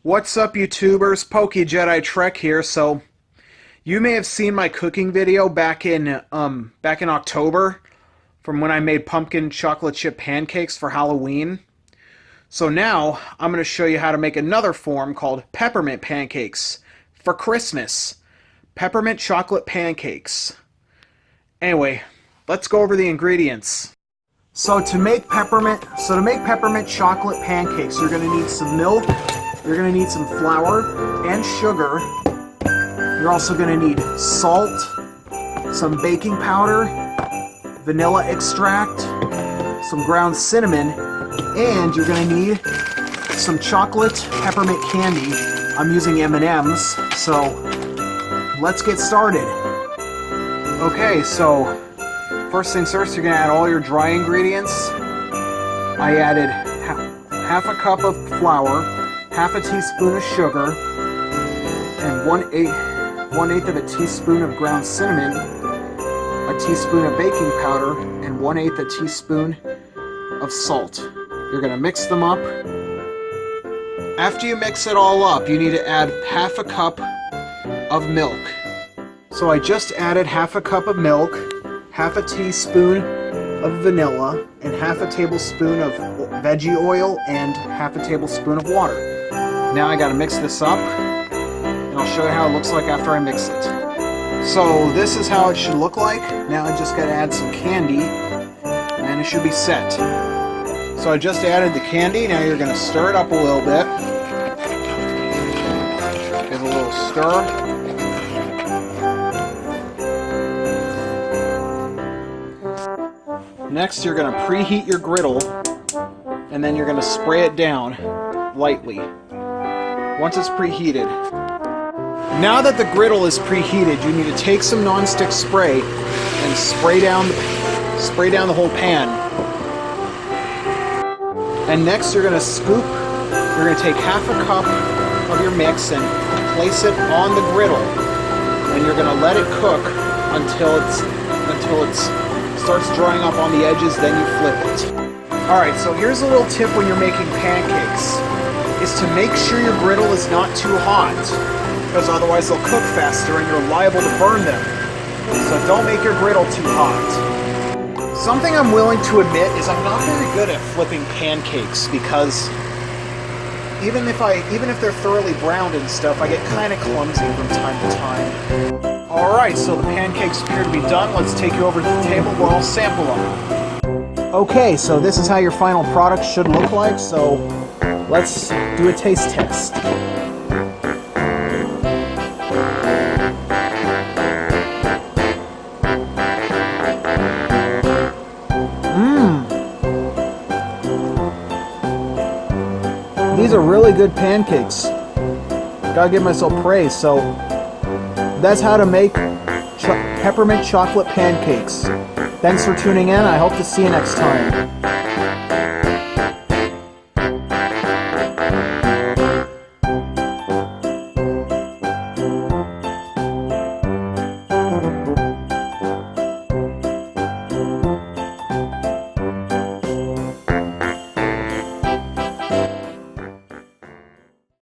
What's up, YouTubers? PokeJediTrek's here. So, you may have seen my cooking video back in October from when I made pumpkin chocolate chip pancakes for Halloween. So now I'm going to show you how to make another form called peppermint pancakes for Christmas. Peppermint chocolate pancakes. Anyway, let's go over the ingredients. So to make peppermint chocolate pancakes, you're going to need some milk. You're going to need some flour and sugar. You're also going to need salt, some baking powder, vanilla extract, some ground cinnamon, and you're going to need some chocolate peppermint candy. I'm using M&Ms, so let's get started. Okay, so first things first, you're going to add all your dry ingredients. I added half a cup of flour, half a teaspoon of sugar, and one eighth of a teaspoon of ground cinnamon, a teaspoon of baking powder, and 1/8 a teaspoon of salt. You're going to mix them up. After you mix it all up, you need to add half a cup of milk. So I just added half a cup of milk, half a teaspoon of vanilla, and half a tablespoon of veggie oil, and half a tablespoon of water. Now I gotta mix this up, and I'll show you how it looks like after I mix it. So this is how it should look like. Now I just gotta add some candy, and it should be set. So I just added the candy. Now you're gonna stir it up a little bit. Give it a little stir. Next, you're going to preheat your griddle, and then you're going to spray it down lightly once it's preheated. Now that the griddle is preheated, you need to take some nonstick spray and spray down the whole pan. And next, you're going to take half a cup of your mix and place it on the griddle, and you're going to let it cook until it starts drying up on the edges, then you flip it. Alright, so here's a little tip when you're making pancakes, is to make sure your griddle is not too hot, because otherwise they'll cook faster and you're liable to burn them. So don't make your griddle too hot. Something I'm willing to admit is I'm not very good at flipping pancakes, because even if they're thoroughly browned and stuff, I get kind of clumsy from time to time. Alright, so the pancakes appear to be done. Let's take you over to the table where I'll sample them. Okay, so this is how your final product should look like, so let's do a taste test. These are really good pancakes. Gotta give myself praise. So that's how to make peppermint chocolate pancakes. Thanks for tuning in. I hope to see you next time.